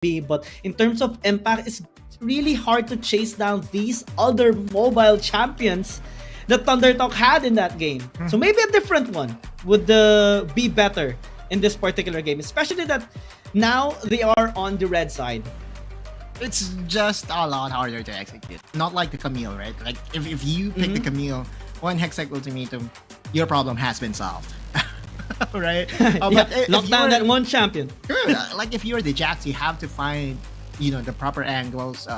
be, but in terms of impact, it's really hard to chase down these other mobile champions that ThunderTalk had in that game. So maybe a different one would be better in this particular game, especially that now they are on the red side. It's just a lot harder to execute. Not like the Camille, right? Like if you pick the Camille, one Hextech ultimatum, your problem has been solved. Right? But lock down that one champion. Like if you're the Jax, you have to find, you know, the proper angles.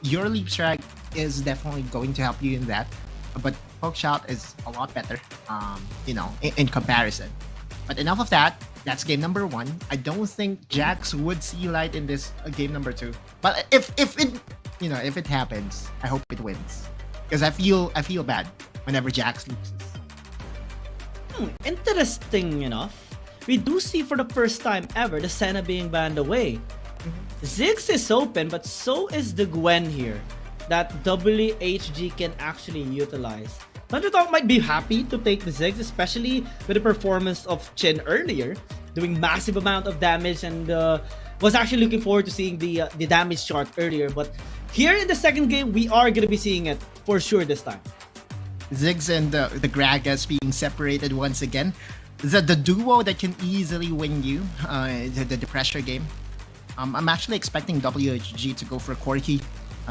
Your leap strike is definitely going to help you in that, but poke shot is a lot better, you know, in comparison. But enough of that. That's game number 1. I don't think Jax would see light in this game number 2. But if it, you know, if it happens, I hope it wins, because I feel bad whenever Jax loses. Interesting enough, we do see for the first time ever the Senna being banned away. Ziggs is open, but so is the Gwen here that WHG can actually utilize. ThunderTalk might be happy to take the Ziggs, especially with the performance of Chin earlier, doing massive amount of damage, and was actually looking forward to seeing the damage chart earlier. But here in the second game, we are going to be seeing it for sure this time. Ziggs and the Gragas being separated once again. The duo that can easily win you the pressure game. I'm actually expecting WHG to go for Corki,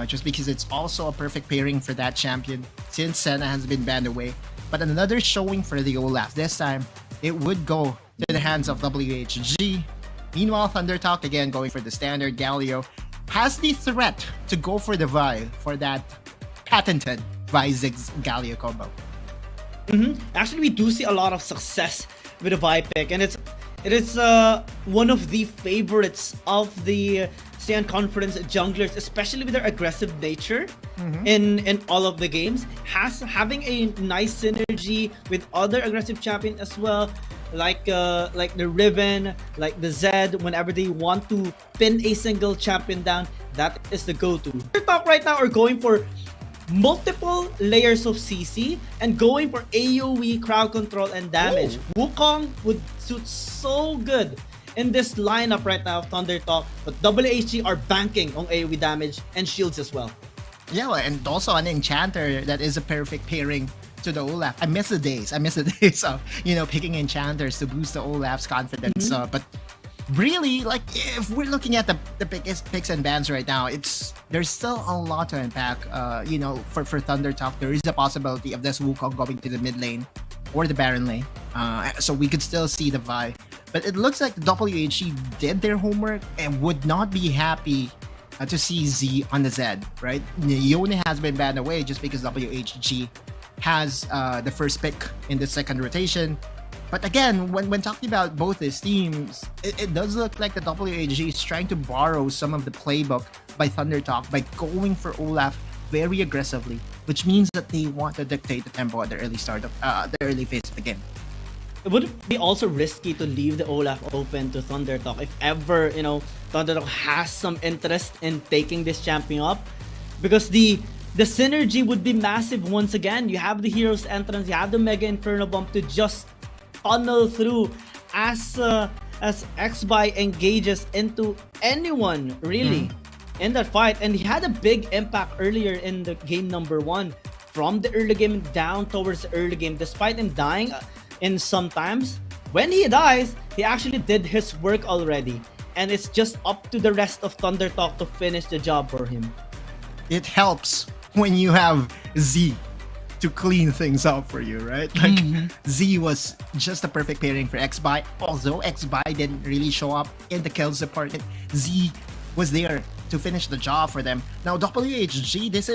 just because it's also a perfect pairing for that champion since Senna has been banned away. But another showing for the Olaf. This time, it would go to the hands of WHG. Meanwhile, ThunderTalk, again going for the standard. Galio has the threat to go for the Vi for that patented Vi Ziggs Galio combo. Actually, we do see a lot of success with the Vi pick, and it is one of the favorites of the APAC Conference junglers, especially with their aggressive nature in all of the games. Having a nice synergy with other aggressive champions as well, like the Riven, like the Zed. Whenever they want to pin a single champion down, that is the go-to. ThunderTalk right now are going for multiple layers of CC and going for AoE, crowd control, and damage. Wukong would suit so good in this lineup right now of ThunderTalk, but WHG are banking on AoE damage and shields as well. Yeah, and also an Enchanter that is a perfect pairing to the Olaf. I miss the days of, you know, picking Enchanters to boost the Olaf's confidence. But really, like, if we're looking at the biggest picks and bans right now, there's still a lot to unpack. You know, for ThunderTalk, there is a possibility of this Wukong going to the mid lane or the Baron lane. So we could still see the Vi. But it looks like the WHG did their homework and would not be happy to see Z on the Zed, right? Yone has been banned away just because WHG has the first pick in the second rotation. But again, when talking about both these teams, it does look like the WHG is trying to borrow some of the playbook by ThunderTalk by going for Olaf very aggressively, which means that they want to dictate the tempo at the early start of the early phase of the game. Would it be also risky to leave the Olaf open to ThunderTalk if ever, you know, ThunderTalk has some interest in taking this champion up? Because the synergy would be massive once again. You have the Hero's Entrance, you have the Mega Inferno Bump to just funnel through as Xbai engages into anyone really in that fight. And he had a big impact earlier in the game number 1 from the early game down towards the early game, despite him dying in sometimes. When he dies, he actually did his work already, and it's just up to the rest of ThunderTalk to finish the job for him. It helps when you have Z to clean things up for you, right? Like Z was just a perfect pairing for Xbai. Although Xbai didn't really show up in the kills department, Z was there to finish the job for them. Now WHG, this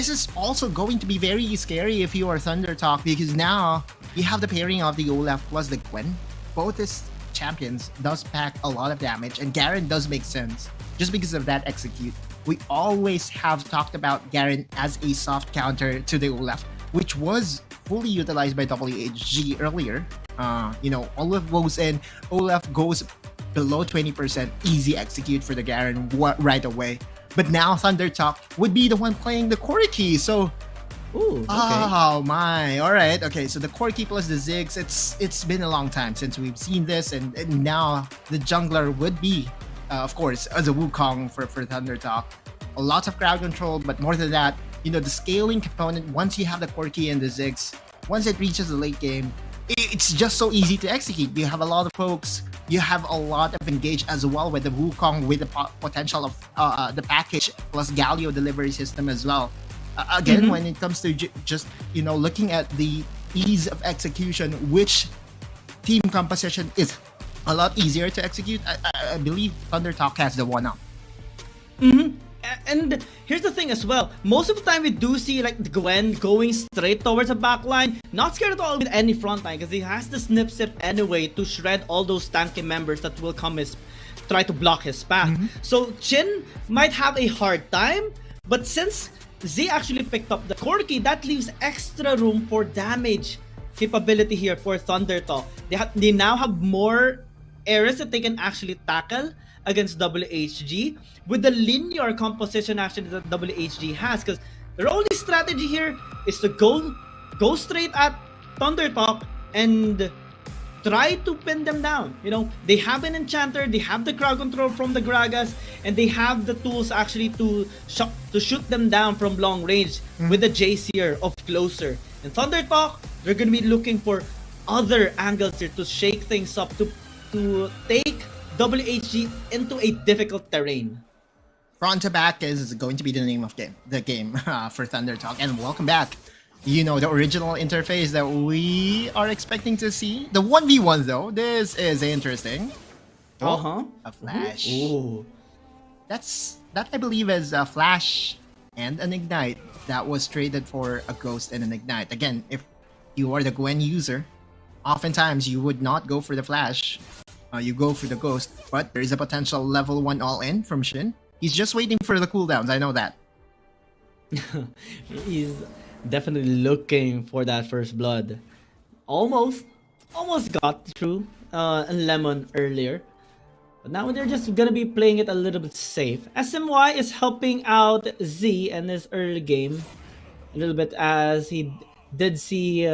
is also going to be very scary if you are ThunderTalk, because now you have the pairing of the Olaf plus the Gwen. Both these champions does pack a lot of damage, and Garen does make sense just because of that execute. We always have talked about Garen as a soft counter to the Olaf, which was fully utilized by WHG earlier. You know, Olaf goes in, Olaf goes below 20%, easy execute for the Garen right away. But now ThunderTalk would be the one playing the Corki, so Ooh, okay. Oh my, all right, okay, so the Corki plus the Ziggs, it's been a long time since we've seen this, and now the jungler would be of course, as a Wukong for ThunderTalk. A lot of crowd control, but more than that, the scaling component, once you have the Corki and the Ziggs, once it reaches the late game, it's just so easy to execute. You have a lot of folks, you have a lot of engage as well with the Wukong, with the potential of the package plus Galio delivery system as well. Again, when it comes to just looking at the ease of execution, which team composition is a lot easier to execute, I believe ThunderTalk has the one up. And here's the thing as well. Most of the time we do see like Gwen going straight towards the back line. Not scared at all with any front line because he has the snip sip anyway to shred all those tanky members that will come try to block his path. So Chin might have a hard time, but since Z actually picked up the Corki, that leaves extra room for damage capability here for ThunderTalk. They now have more areas that they can actually tackle against WHG with the linear composition actually that WHG has, because their only strategy here is to go straight at ThunderTalk and try to pin them down. They have an enchanter, they have the crowd control from the Gragas, and they have the tools actually to shoot them down from long range with the Jayce here of closer. And ThunderTalk, they're gonna be looking for other angles here to shake things up, to take WHG into a difficult terrain. Front to back is going to be the name of the game for ThunderTalk. And welcome back. The original interface that we are expecting to see. The 1v1 though, this is interesting. A flash. Ooh. That I believe is a flash and an ignite that was traded for a ghost and an ignite. Again, if you are the Gwen user, oftentimes you would not go for the flash. You go for the ghost, but there is a potential level 1 all-in from Shin. He's just waiting for the cooldowns, I know that. He's definitely looking for that first blood. Almost got through Lemon earlier. But now they're just gonna be playing it a little bit safe. SMY is helping out Z in this early game a little bit, as he did see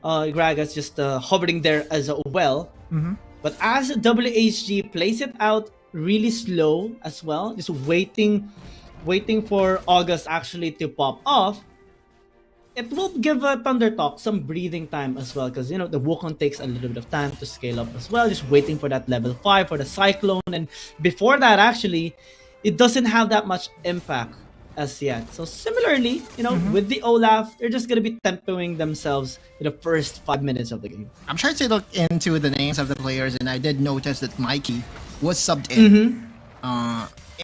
Gragas just hovering there as well. But as WHG plays it out really slow as well, just waiting for August actually to pop off, it will give ThunderTalk some breathing time as well, because the Wukong takes a little bit of time to scale up as well, just waiting for that level 5 for the Cyclone, and before that actually it doesn't have that much impact as yet. So similarly, with the Olaf, they're just gonna be tempoing themselves in the first 5 minutes of the game. I'm trying to look into the names of the players, and I did notice that Mikey was subbed in.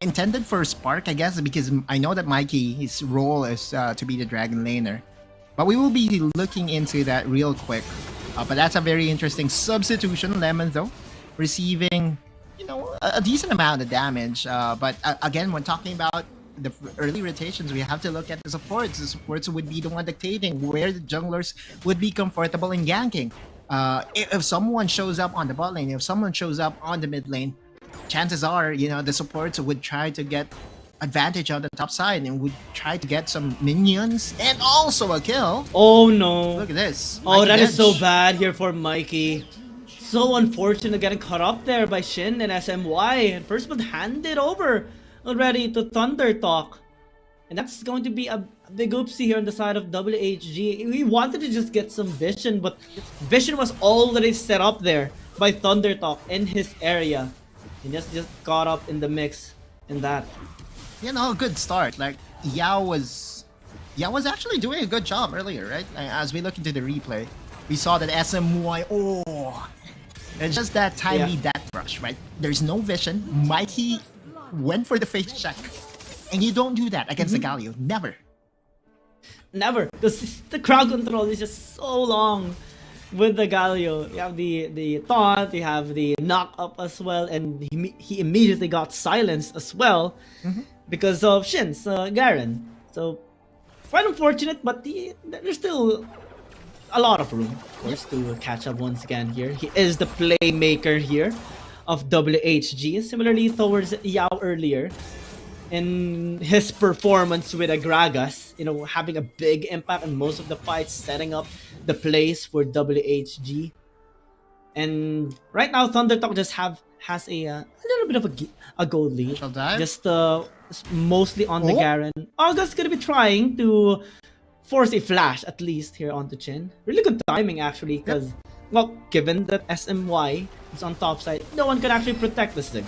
Intended for Spark, I guess, because I know that Mikey, his role is to be the Dragon Laner. But we will be looking into that real quick. But that's a very interesting substitution. Lemon, though, receiving a decent amount of damage. But again, when talking about the early rotations, we have to look at the supports. The supports would be the one dictating where the junglers would be comfortable in ganking. If someone shows up on the bot lane, if someone shows up on the mid lane, chances are, the supports would try to get advantage on the top side and would try to get some minions and also a kill. Oh no. Look at this. Oh, that is so bad here for Mikey. So unfortunate getting caught up there by Shin and SMY. And first blood handed over already to ThunderTalk. And that's going to be a big oopsie here on the side of WHG. We wanted to just get some vision, but vision was already set up there by ThunderTalk in his area. And just caught up in the mix in that. Good start. Like Yao was actually doing a good job earlier, right? As we look into the replay, we saw that SMY, it's just that timely death rush, right? There's no vision. Mikey went for the face check, and you don't do that against the Galio. Never. Because the crowd control is just so long with the Galio. You have the taunt, you have the knock up as well, and he immediately got silenced as well because of Shin's Garen. So quite unfortunate, but there's still a lot of room, of course, to catch up once again here. He is the playmaker here of WHG, similarly towards Yao earlier in his performance with a Gragas, having a big impact on most of the fights, setting up the plays for WHG. And right now, ThunderTalk just have has a little bit of a gold lead. Shall dive? Just mostly on the Oh. Garen. August gonna be trying to force a flash at least here onto Chin. Really good timing actually, because well, given that SMY is on top side, no one can actually protect the Ziggs.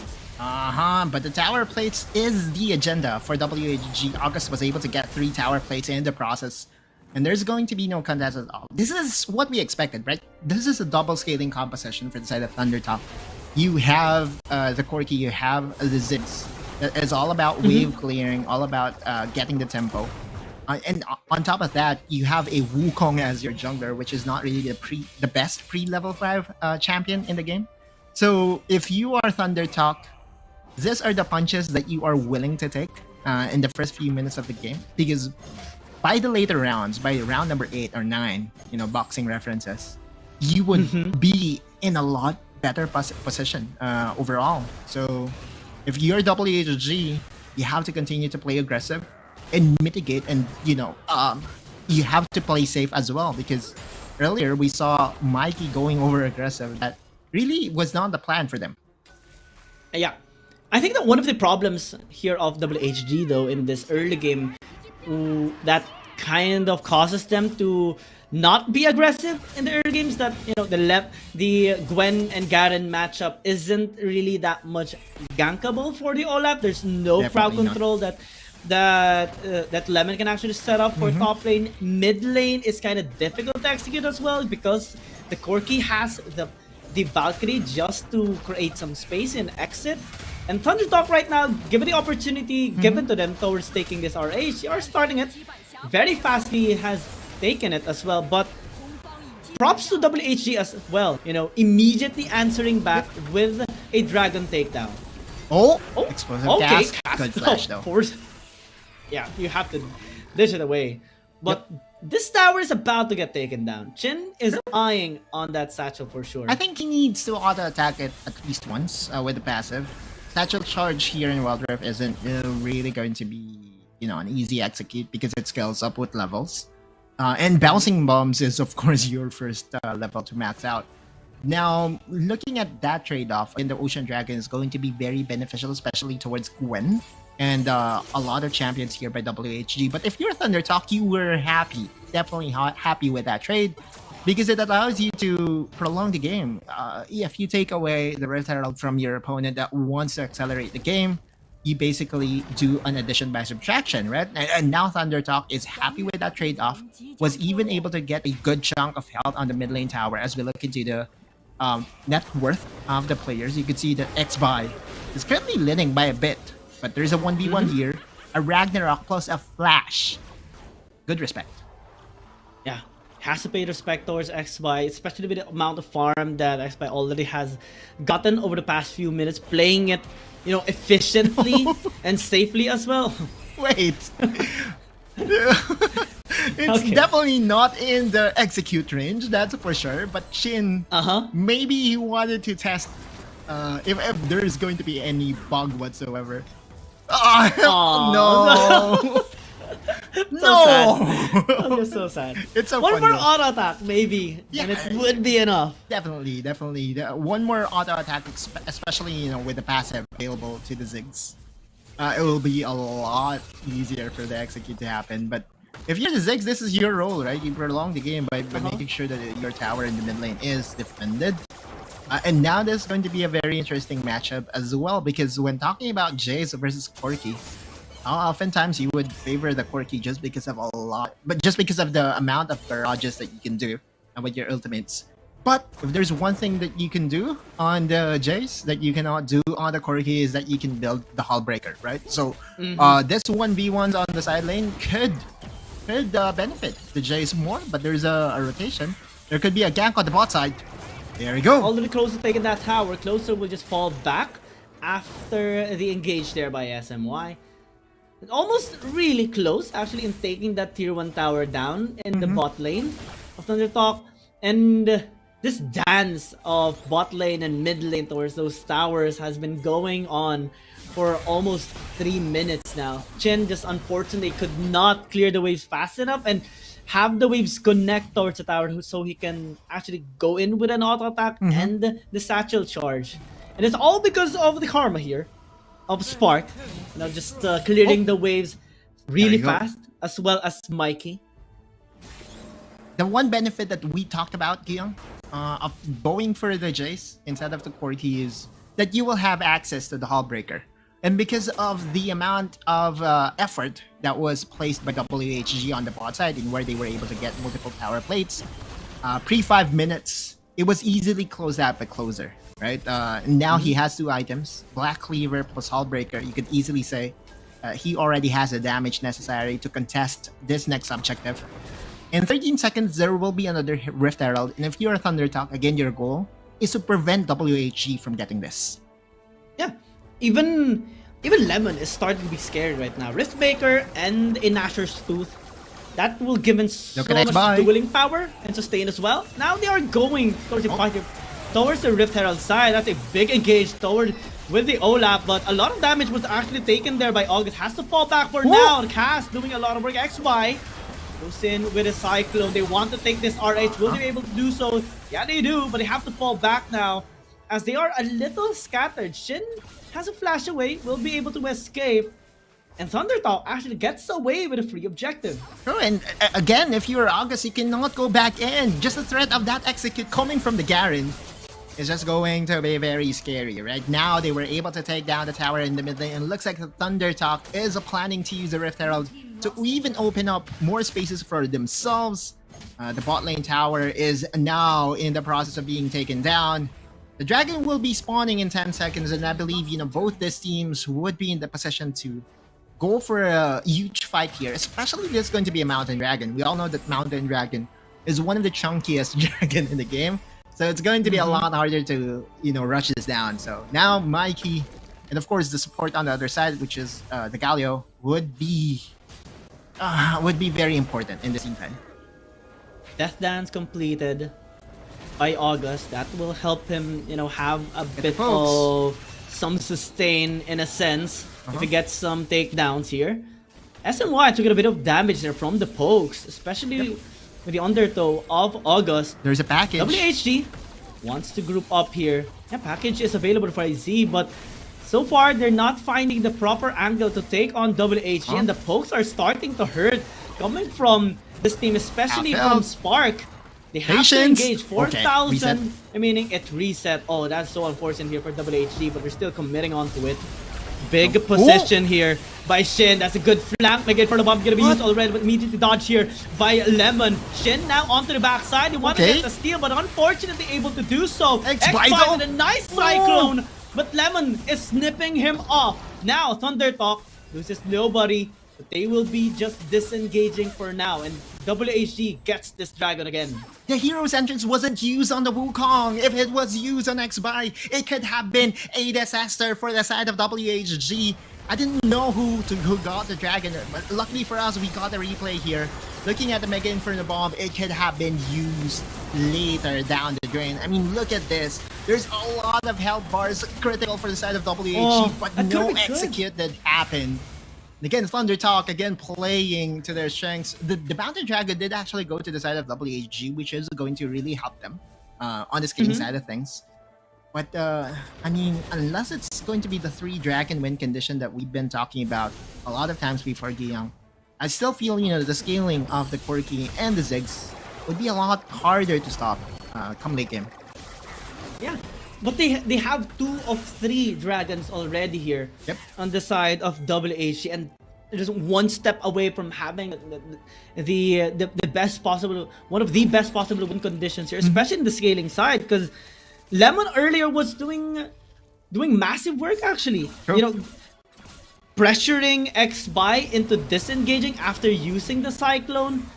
But the tower plates is the agenda for WHG. August was able to get 3 tower plates in the process. And there's going to be no contest at all. This is what we expected, right? This is a double scaling composition for the side of ThunderTalk. You have the Corki, you have the Ziggs. It's all about wave clearing, all about getting the tempo. And on top of that, you have a Wukong as your jungler, which is not really the best pre-level 5 champion in the game. So if you are ThunderTalk, these are the punches that you are willing to take in the first few minutes of the game, because by the later rounds, by round number 8 or 9, boxing references, you would be in a lot better position overall. So if you're WHG, you have to continue to play aggressive and mitigate, and you have to play safe as well, because earlier we saw Mikey going over aggressive. That really was not the plan for them. Yeah. I think that one of the problems here of WHG though in this early game that kind of causes them to not be aggressive in the early games, that the Gwen and Garen matchup isn't really that much gankable for the Olaf. There's no crowd control that Lemon can actually set up for top lane. Mid lane is kind of difficult to execute as well, because the Corki has the Valkyrie just to create some space and exit. And ThunderTalk right now, given the opportunity given to them towards taking this RA, they are starting it very fastly, has taken it as well. But props to WHG as well, immediately answering back with a dragon takedown. Explosive cast. Good flash though. Of course. Yeah, you have to dish it away. But this tower is about to get taken down. Chin is eyeing on that satchel for sure. I think he needs to auto-attack it at least once with the passive. Satchel charge here in Wild Rift isn't really going to be, an easy execute, because it scales up with levels. And bouncing bombs is, of course, your first level to max out. Now, looking at that trade-off in the Ocean Dragon is going to be very beneficial, especially towards Gwen and a lot of champions here by WHG. But if you're ThunderTalk, you were happy, definitely happy with that trade, because it allows you to prolong the game. If you take away the red herald from your opponent that wants to accelerate the game, you basically do an addition by subtraction, right? And now ThunderTalk is happy with that trade-off, was even able to get a good chunk of health on the mid lane tower. As we look into the net worth of the players, you can see that Xbai is currently leading by a bit, but there's a 1v1 here, a Ragnarok plus a flash. Good respect. Yeah, has to pay respect towards Xbai, especially with the amount of farm that Xbai already has gotten over the past few minutes, playing it, efficiently and safely as well. Wait. It's definitely not in the execute range, that's for sure. But Shin, maybe he wanted to test if there's going to be any bug whatsoever. No. I'm just so sad. It's a one fun more game. auto attack, maybe, and it would be enough. Definitely. One more auto attack, especially with the passive available to the Ziggs. It will be a lot easier for the execute to happen. But if you're the Ziggs, this is your role, right? You prolong the game by making sure that your tower in the mid lane is defended. And now this is going to be a very interesting matchup as well, because when talking about Jayce versus Corki, oftentimes you would favor the Corki just because of the amount of barrages that you can do with your ultimates. But if there's one thing that you can do on the Jayce that you cannot do on the Corki, is that you can build the Hull Breaker, right? So this 1v1s on the side lane could benefit the Jayce more, but there's a rotation. There could be a gank on the bot side. There we go. Already Closer taking that tower. Closer will just fall back after the engage there by SMY. Almost really close actually in taking that tier 1 tower down in the bot lane of ThunderTalk. And this dance of bot lane and mid lane towards those towers has been going on for almost 3 minutes now. Chen just unfortunately could not clear the waves fast enough and have the waves connect towards the tower so he can actually go in with an auto attack and the satchel charge. And it's all because of the karma here of Spark. You know, just clearing the waves really fast, as well as Mikey. The one benefit that we talked about, Gion, of going for the Jayce instead of the Corki is that you will have access to the Hullbreaker. And because of the amount of effort that was placed by WHG on the bot side in where they were able to get multiple power plates, pre 5 minutes, it was easily closed out by Closer, right? Now he has 2 items, Black Cleaver plus Hullbreaker. You could easily say he already has the damage necessary to contest this next objective. In 13 seconds, there will be another Rift Herald, and if you're a ThunderTalk, again, your goal is to prevent WHG from getting this. Yeah, even Lemon is starting to be scared right now. Riftmaker and a Nashor's Tooth, that will give him so much dueling power and sustain as well. Now they are going towards the Rift Herald side. That's a big engage toward with the Olaf, but a lot of damage was actually taken there by August. Has to fall back for now. Cass doing a lot of work. Xbai goes in with a Cyclone. They want to take this RH. Will they be able to do so? Yeah, they do, but they have to fall back now as they are a little scattered. Shin has a flash away, will be able to escape, and ThunderTalk actually gets away with a free objective. Oh, and again, if you're August, you cannot go back in. Just the threat of that execute coming from the Garen is just going to be very scary. Right now, they were able to take down the tower in the mid lane, and looks like the ThunderTalk is planning to use the Rift Herald to even open up more spaces for themselves. The bot lane tower is now in the process of being taken down. The dragon will be spawning in 10 seconds, and I believe, you know, both these teams would be in the position to go for a huge fight here, especially if there's going to be a mountain dragon. We all know that mountain dragon is one of the chunkiest dragon in the game, so it's going to be a lot harder to, you know, rush this down. So now Mikey, and of course the support on the other side, which is the Galio, would be very important in this event. Death Dance completed by August. That will help him, you know, have a bit of some sustain in a sense if he gets some takedowns here. SNY took a bit of damage there from the pokes, especially with the undertow of August. There's a package. WHG wants to group up here. Yeah, package is available for IZ, but so far they're not finding the proper angle to take on WHG, and the pokes are starting to hurt coming from this team, especially from Spark. They have to engage 4,000, meaning it reset. Oh, that's so unfortunate here for WHG, but they're still committing onto it. Big position here by Shin. That's a good flank. Again, for the bomb gonna be used already, but immediately dodge here by Lemon. Shin now onto the backside. They want to get the steal, but unfortunately able to do so. Xbai with a nice Cyclone, but Lemon is snipping him off. Now ThunderTalk loses nobody, but they will be just disengaging for now, and WHG gets this dragon again. The hero's entrance wasn't used on the Wukong. If it was used on Xbai, it could have been a disaster for the side of WHG. I didn't know who got the dragon, but luckily for us, we got a replay here. Looking at the Mega Inferno Bomb, it could have been used later down the drain. I mean, look at this. There's a lot of health bars critical for the side of WHG, but no execute that happened. Again, ThunderTalk, again, playing to their strengths. The Bounty Dragon did actually go to the side of WHG, which is going to really help them on the scaling side of things. But, I mean, unless it's going to be the 3 Dragon win condition that we've been talking about a lot of times before, Giyang, I still feel, you know, the scaling of the Corki and the Ziggs would be a lot harder to stop come late game. Yeah. But they have 2 of 3 dragons already here on the side of WHG, and just one step away from having the best possible, one of the best possible win conditions here, especially in the scaling side, because Lemon earlier was doing massive work actually. You know, pressuring Xbai into disengaging after using the Cyclone,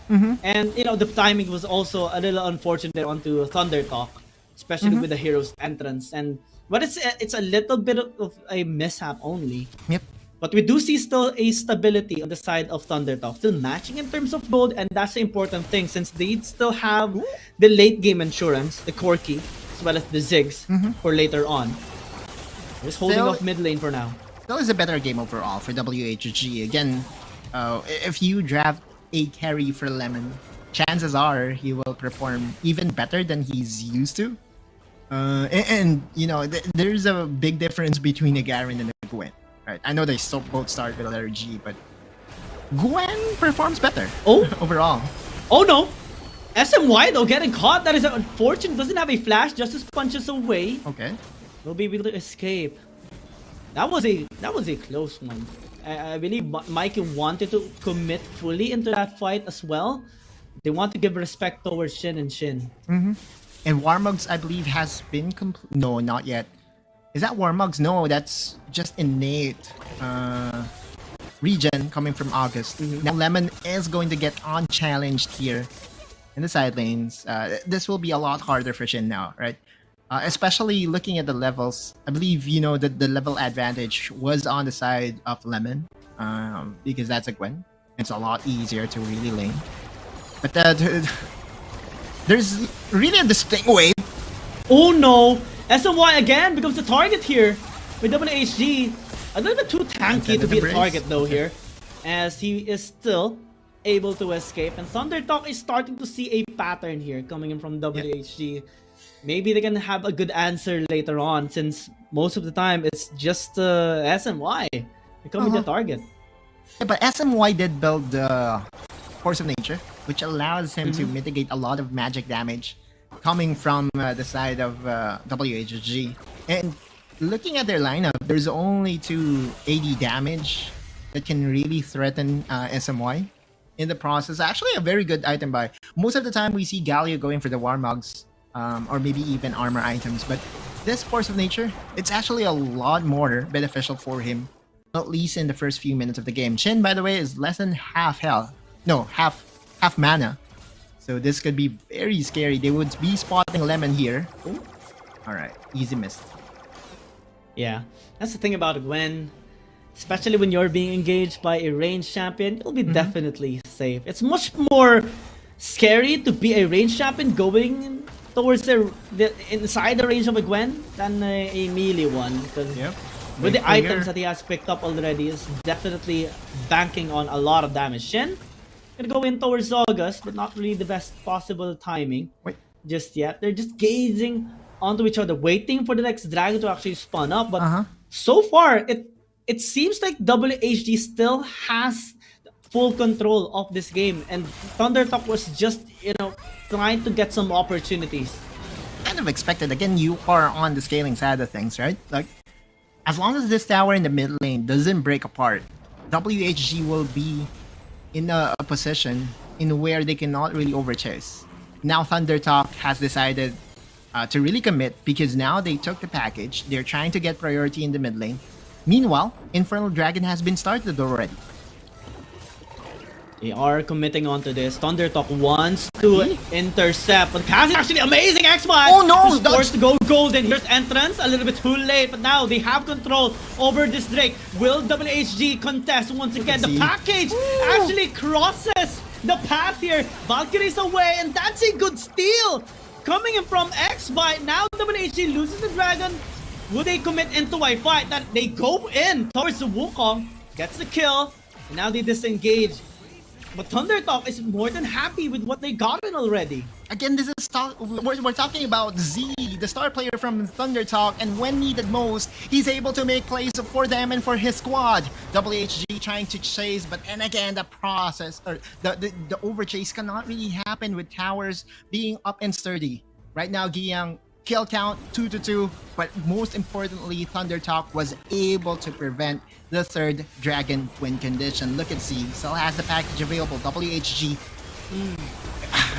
and you know the timing was also a little unfortunate onto ThunderTalk. Especially with the hero's entrance, but it's a little bit of a mishap only. But we do see still a stability on the side of ThunderTalk, still matching in terms of gold, and that's the important thing since they still have the late game insurance, the Corki, as well as the Ziggs for later on. Just holding off mid lane for now. That was a better game overall for WHG. Again, if you draft a carry for Lemon, chances are he will perform even better than he's used to. And you know, there's a big difference between a Garen and a Gwen, right? I know they still both start with a letter G, but Gwen performs better. Oh, overall. Oh no! SMY though getting caught. That is unfortunate. Doesn't have a flash. Justice punches away. Okay. Will be able to escape. That was a close one. I believe Mikey wanted to commit fully into that fight as well. They want to give respect towards Shin and Shin. Mm-hmm. And Warmugs, I believe, has been complete. No, not yet. Is that Warmugs? No, that's just innate regen coming from August. Now Lemon is going to get unchallenged here in the side lanes. This will be a lot harder for Shin now, right? Especially looking at the levels. I believe, you know, the level advantage was on the side of Lemon because that's a Gwen. It's a lot easier to really lane. But there's really a distinct way. Oh no! SMY again becomes the target here with WHG. A little bit too tanky to be a target though here, as he is still able to escape. And ThunderTalk is starting to see a pattern here coming in from WHG. Yep. Maybe they can have a good answer later on, since most of the time it's just SMY becoming the target. Yeah, but SMY did build the Force of Nature, which allows him to mitigate a lot of magic damage coming from the side of WHG. And looking at their lineup, there's only 2 AD damage that can really threaten SMY in the process. Actually, a very good item buy. Most of the time, we see Galio going for the Warmugs or maybe even armor items. But this Force of Nature, it's actually a lot more beneficial for him, at least in the first few minutes of the game. Shin, by the way, is less than half health. No, half mana. So this could be very scary. They would be spotting Lemon here. Alright, easy miss. Yeah, that's the thing about Gwen. Especially when you're being engaged by a ranged champion, you'll be definitely safe. It's much more scary to be a ranged champion going towards the inside the range of a Gwen than a melee one. Because with the items that he has picked up already, is definitely banking on a lot of damage. Shin gonna go in towards August, but not really the best possible timing just yet. They're just gazing onto each other, waiting for the next dragon to actually spawn up. But so far, it seems like WHG still has full control of this game, and ThunderTalk was just, you know, trying to get some opportunities. Kind of expected. Again, you are on the scaling side of things, right? Like, as long as this tower in the mid lane doesn't break apart, WHG will be in a position in where they cannot really overchase. Now ThunderTalk has decided to really commit, because now they took the package. They're trying to get priority in the mid lane. Meanwhile, Infernal Dragon has been started already. They are committing onto this. ThunderTalk wants to intercept, but Cass is actually amazing. Xbai! Oh no! He's forced to go golden. Here's entrance, a little bit too late, but now they have control over this Drake. Will WHG contest once again? The package actually crosses the path here. Valkyrie's away, and that's a good steal coming in from Xbai. Now WHG loses the dragon. Would they commit into a fight? That they go in towards the Wukong, gets the kill, and now they disengage. But ThunderTalk is more than happy with what they gotten already. Again, this is we're talking about Z, the star player from ThunderTalk, and when needed most, he's able to make plays for them and for his squad. WHG trying to chase, but and again, the process or the overchase cannot really happen with towers being up and sturdy. Right now, Giyang kill count 2-2, but most importantly, ThunderTalk was able to prevent the third dragon win condition. Look at Z, still has the package available. WHG.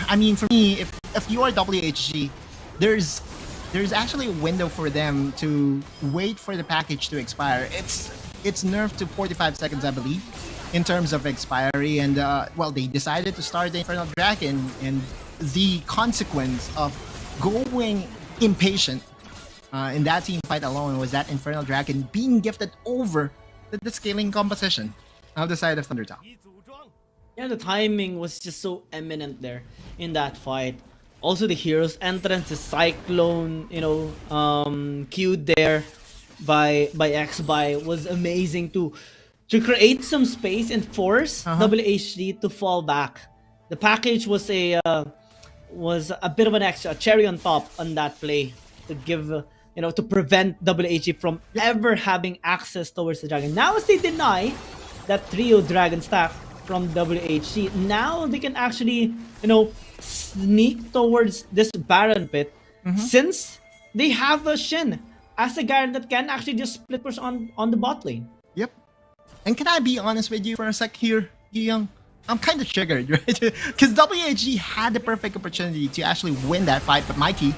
I mean, for me, if you are WHG, there's actually a window for them to wait for the package to expire. It's nerfed to 45 seconds, I believe, in terms of expiry, and well, they decided to start the Infernal Dragon, and the consequence of going impatient in that team fight alone was that Infernal Dragon being gifted over the scaling composition of the side of ThunderTalk. Yeah, the timing was just so eminent there in that fight. Also, the hero's entrance, the Cyclone, you know, queued there by Xbai was amazing to create some space and force WHG to fall back. The package was a bit of an extra cherry on top on that play. to give, to prevent WHG from ever having access towards the dragon. Now as they deny that trio dragon stack from WHG, now they can actually, sneak towards this Baron pit since they have a Shin as a Garen that can actually just split push on the bot lane. Yep. And can I be honest with you for a sec here, Young? I'm kind of triggered, right? Because WHG had the perfect opportunity to actually win that fight, but Mikey...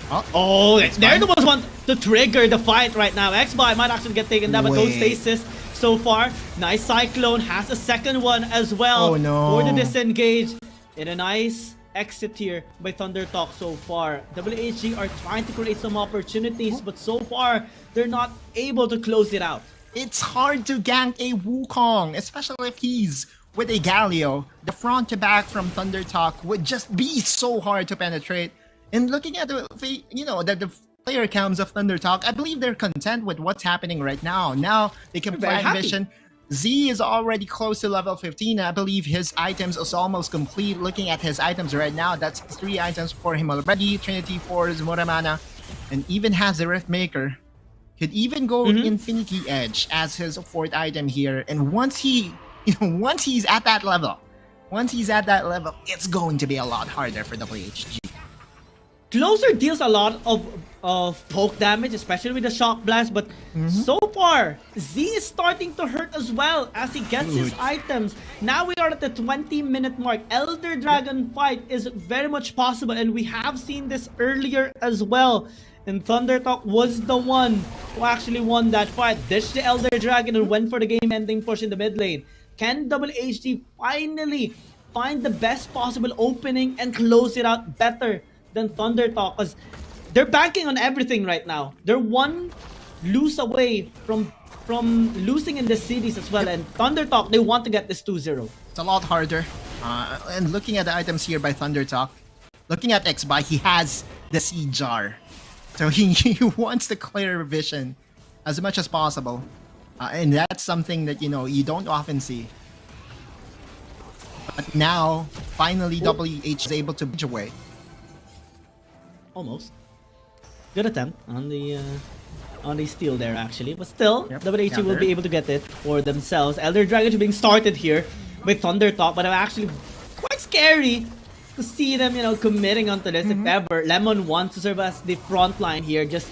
they're the ones want to trigger the fight right now. Xbai might actually get taken down, but no stasis so far. Nice Cyclone has a second one as well for the disengage. And a nice exit here by ThunderTalk so far. WHG are trying to create some opportunities, but so far, they're not able to close it out. It's hard to gank a Wukong, especially if he's with a Galio. The front to back from ThunderTalk would just be so hard to penetrate. And looking at the player counts of ThunderTalk, I believe they're content with what's happening right now. Now they can play Vision. Z is already close to level 15. I believe his items is almost complete. Looking at his items right now, that's 3 items for him already. Trinity Force, Muramana, and even has the Riftmaker. Could even go Infinity Edge as his 4th item here. And once he's at that level, it's going to be a lot harder for WHG. Closer deals a lot of poke damage, especially with the shock blast, but so far Z is starting to hurt as well as he gets his items. Now we are at the 20-minute mark. Elder Dragon fight is very much possible, and we have seen this earlier as well. And ThunderTalk was the one who actually won that fight. Ditched the Elder Dragon and went for the game-ending push in the mid lane. Can WHG finally find the best possible opening and close it out better than ThunderTalk? Because they're banking on everything right now. They're one lose away from losing in the series as well. And ThunderTalk, they want to get this 2-0. It's a lot harder. And looking at the items here by ThunderTalk, looking at Xbai, he has the Sea Jar. So he wants to clear vision as much as possible. And that's something that, you don't often see. But now, finally, WH is able to bridge away. Almost. Good attempt on the steal there, actually. But still, WHG will be able to get it for themselves. Elder Dragon being started here with ThunderTalk, but I'm actually quite scary to see them, committing onto this if ever. Lemon wants to serve as the front line here, just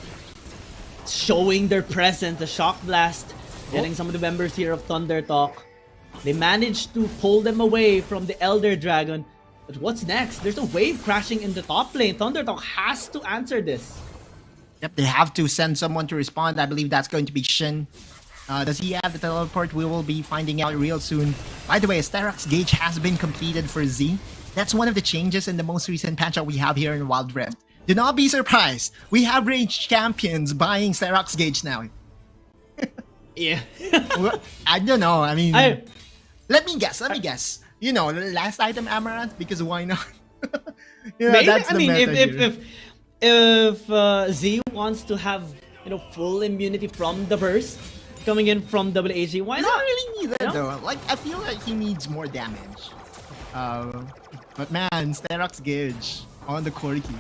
showing their presence. The Shock Blast, getting some of the members here of ThunderTalk. They managed to pull them away from the Elder Dragon. But what's next? There's a wave crashing in the top lane. ThunderTalk has to answer this. Yep, they have to send someone to respond. I believe that's going to be Shin. Does he have the teleport? We will be finding out real soon. By the way, Sterak's Gauge has been completed for Z. That's one of the changes in the most recent patch that we have here in Wild Rift. Do not be surprised. We have ranged champions buying Sterak's Gauge now. Yeah. I don't know. I mean, let me guess. The last item Amaranth, because why not? Maybe, that's the meta if Z wants to have full immunity from the burst coming in from WHG, why not? He doesn't really need that though. Like, I feel like he needs more damage. But man, Sterak's Gauge on the Corki.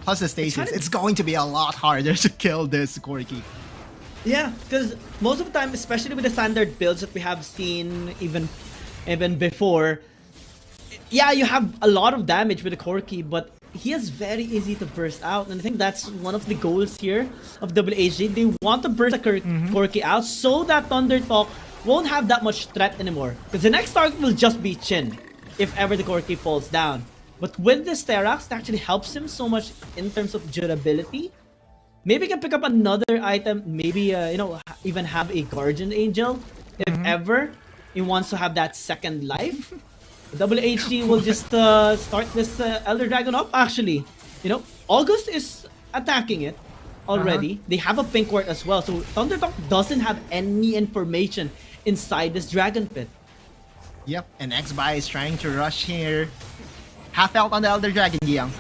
Plus the stasis, it's going to be a lot harder to kill this Corki. Yeah, because most of the time, especially with the standard builds that we have seen even before, yeah, you have a lot of damage with the Corki, but he is very easy to burst out. And I think that's one of the goals here of WHG. They want to burst the Corki out so that ThunderTalk won't have that much threat anymore. Because the next target will just be Chin if ever the Corki falls down. But with the Sterak's, it actually helps him so much in terms of durability. Maybe he can pick up another item, maybe, even have a Guardian Angel if ever he wants to have that second life. WHG will just start this Elder Dragon up, actually. August is attacking it already. They have a pink ward as well, so ThunderTalk doesn't have any information inside this Dragon Pit. Yep, and Xbai is trying to rush here. Half out on the Elder Dragon, Giang.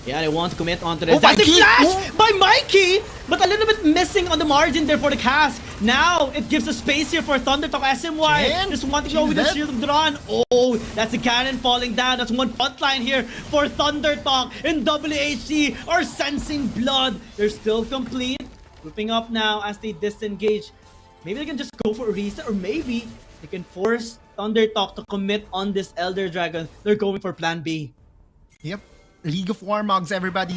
Yeah, they want to commit onto this. That's a flash by Mikey! But a little bit missing on the margin there for the cast. Now, it gives a space here for ThunderTalk. SMY Jen? just wanting to go with the Jen? Shield of Dran. Oh, that's a cannon falling down. That's one front line here for ThunderTalk. And WHG are sensing blood. They're still complete. Grouping up now as they disengage. Maybe they can just go for a reset, or maybe they can force ThunderTalk to commit on this Elder Dragon. They're going for plan B. Yep. League of Warmogs, everybody.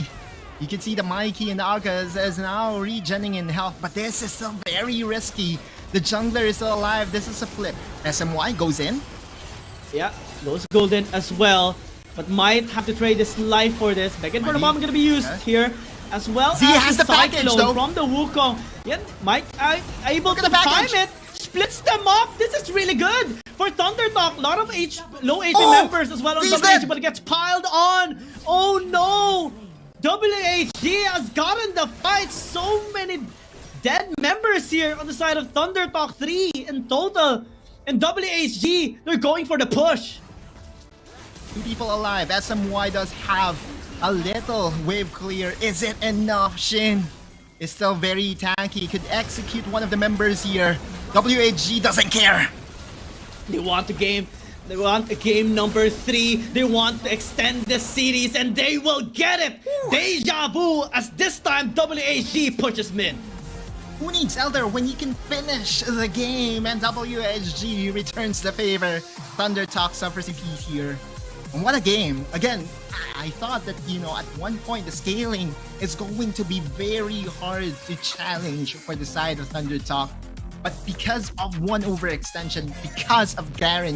You can see the Mikey and the Agas is now regenning in health, but this is still very risky. The jungler is still alive. This is a flip. SMY goes in. Yeah, goes golden as well, but might have to trade his life for this. Beacon for the bomb gonna be used here, as well Z as has the package, Cyclone though. from the Wukong. Yeah, Mike able Look to at the time package. it. Splits them up. This is really good for ThunderTalk. A lot of low HP Oh, members as well on he's WHG, dead. but it gets piled on. Oh no! WHG has gotten the fight. So many dead members here on the side of ThunderTalk. 3 in total. And WHG, they're going for the push. 2 people alive. SMY does have a little wave clear. Is it enough? Shin is still very tanky. Could execute one of the members here. WHG doesn't care. They want the game. They want a game number 3. They want to extend the series, and they will get it. Deja vu, as this time WHG pushes mid. Who needs Elder when you can finish the game? And WHG returns the favor. ThunderTalk suffers defeat here. And what a game. Again, I thought that, you know, at one point the scaling is going to be very hard to challenge for the side of ThunderTalk. But because of one overextension, because of Garen